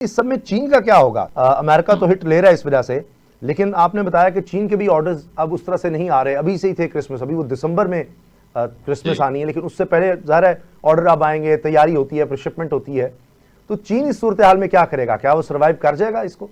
इस सब में चीन का क्या होगा? अमेरिका तो हिट ले रहा है इस वजह से, लेकिन आपने बताया कि चीन के भी ऑर्डर्स अब उस तरह से नहीं आ रहे। अभी से ही थे क्रिसमस, अभी वो दिसंबर में क्रिसमस आनी है, लेकिन उससे पहले ज़ाहिर है ऑर्डर अब आएंगे, तैयारी होती है, फिर शिपमेंट होती है। तो चीन इस सूरत हाल में क्या करेगा? क्या वो सर्वाइव कर जाएगा इसको?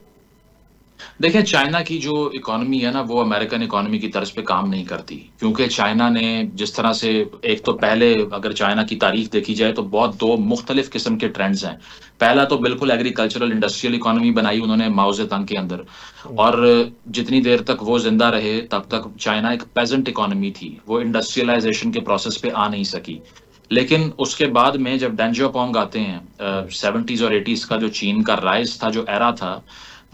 देखिए, चाइना की जो इकोनॉमी है ना, वो अमेरिकन इकोनॉमी की तर्ज पे काम नहीं करती, क्योंकि चाइना ने जिस तरह से, एक तो पहले अगर चाइना की तारीख देखी जाए तो बहुत दो मुख्तलिफ किस्म के ट्रेंड्स हैं। पहला तो बिल्कुल एग्रीकल्चरल इंडस्ट्रियल इकोनॉमी बनाई उन्होंने माओ जेतंग के अंदर, और जितनी देर तक वो जिंदा रहे तब तक चाइना एक पेजेंट इकोनॉमी थी, वो इंडस्ट्रियलाइजेशन के प्रोसेस पे आ नहीं सकी। लेकिन उसके बाद में जब डेंग जियाओपिंग आते हैं, 70s और 80s का जो चीन का राइज था, जो एरा था,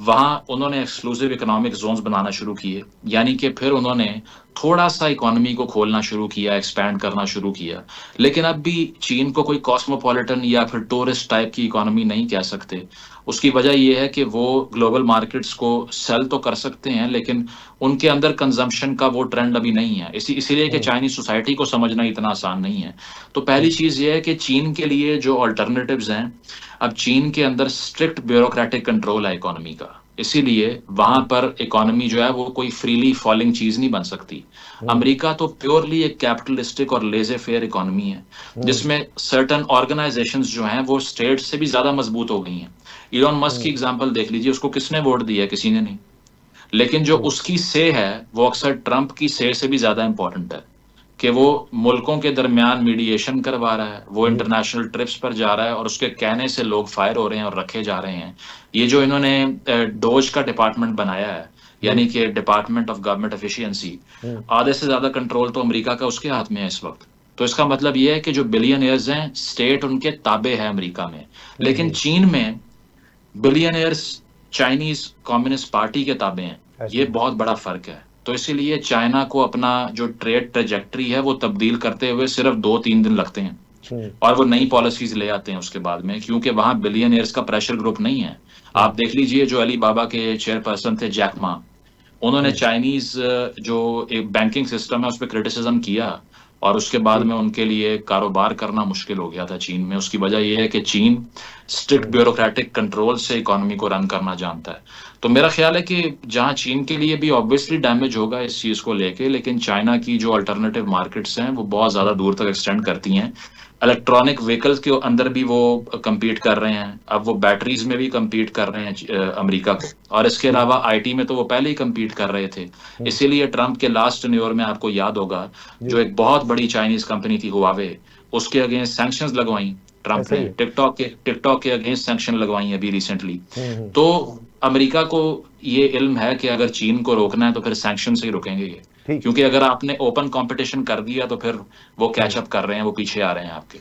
वहां उन्होंने एक्सक्लूसिव इकोनॉमिक जोन्स बनाना शुरू किए। यानी कि फिर उन्होंने थोड़ा सा इकोनॉमी को खोलना शुरू किया, एक्सपैंड करना शुरू किया। लेकिन अब भी चीन को कोई कॉस्मोपॉलिटन या फिर टूरिस्ट टाइप की इकोनॉमी नहीं कह सकते। उसकी वजह यह है कि वो ग्लोबल मार्केट्स को सेल तो कर सकते हैं, लेकिन उनके अंदर कंजम्पशन का वो ट्रेंड अभी नहीं है। इसीलिए कि चाइनीज सोसाइटी को समझना इतना आसान नहीं है। तो पहली चीज ये है कि चीन के लिए जो अल्टरनेटिव्स हैं, अब चीन के अंदर स्ट्रिक्ट ब्यूरोक्रेटिक कंट्रोल है इकोनॉमी का। इसीलिए वहां पर इकोनॉमी जो है वो कोई फ्रीली फॉलिंग चीज नहीं बन सकती। अमेरिका तो प्योरली एक कैपिटलिस्टिक और लेजे फेयर इकोनॉमी है, जिसमें सर्टन ऑर्गेनाइजेशंस जो हैं वो स्टेट से भी ज्यादा मजबूत हो गई हैं। इलॉन मस्क की एग्जांपल देख लीजिए, उसको किसने वोट दिया है? किसी ने नहीं। लेकिन जो उसकी से है वो अक्सर ट्रंप की से भी ज्यादा इंपॉर्टेंट है, कि वो मुल्कों के दरमियान मीडिएशन करवा रहा है, वो इंटरनेशनल ट्रिप्स पर जा रहा है, और उसके कहने से लोग फायर हो रहे हैं और रखे जा रहे हैं। ये जो इन्होंने डोज का डिपार्टमेंट बनाया है, यानी कि डिपार्टमेंट ऑफ गवर्नमेंट एफिशिएंसी, आधे से ज्यादा कंट्रोल तो अमेरिका का उसके हाथ में है इस वक्त। तो इसका मतलब ये है कि जो बिलियनियर्स हैं, स्टेट उनके ताबे है अमेरिका में। लेकिन चीन में बिलियनियर्स चाइनीज कम्युनिस्ट पार्टी के ताबे हैं। ये बहुत बड़ा फर्क है। तो इसीलिए चाइना को अपना जो ट्रेड ट्रेजेक्ट्री है वो तब्दील करते हुए सिर्फ 2-3 दिन लगते हैं, और वो नई पॉलिसीज ले आते हैं उसके बाद में, क्योंकि वहां बिलियनियर्स का प्रेशर ग्रुप नहीं है। आप देख लीजिए, जो अली बाबा के चेयरपर्सन थे जैक मा, उन्होंने चाइनीज जो एक बैंकिंग सिस्टम है उस पर क्रिटिसिज्म किया, और उसके बाद में उनके लिए कारोबार करना मुश्किल हो गया था चीन में। उसकी वजह यह है कि चीन स्ट्रिक्ट ब्यूरोक्रेटिक कंट्रोल से इकोनॉमी को रन करना जानता है। तो मेरा ख्याल है कि जहां चीन के लिए भी ऑब्वियसली डैमेज होगा इस चीज को लेके, लेकिन चाइना की जो अल्टरनेटिव मार्केट्स हैं वो बहुत ज्यादा दूर तक एक्सटेंड करती हैं। इलेक्ट्रॉनिक व्हीकल्स के अंदर भी वो compete कर रहे हैं, अब वो बैटरीज में भी compete कर रहे हैं अमेरिका को, और इसके अलावा आईटी में तो वो पहले ही compete कर रहे थे। इसीलिए ट्रंप के लास्ट टेन्योर में आपको याद होगा, जो एक बहुत बड़ी चाइनीज कंपनी थी हुआवे, उसके अगेंस्ट सैंक्शंस लगवाई ट्रंप ऐसा ने। ही है। टिकटॉक के अगेंस्ट सैंक्शन लगवाई अभी रिसेंटली। तो अमेरिका को ये इल्म है कि अगर चीन को रोकना है तो फिर सैंक्शन से ही रुकेंगे ये, ठीक। क्योंकि अगर आपने ओपन कंपटीशन कर दिया तो फिर वो कैचअप कर रहे हैं, वो पीछे आ रहे हैं आपके।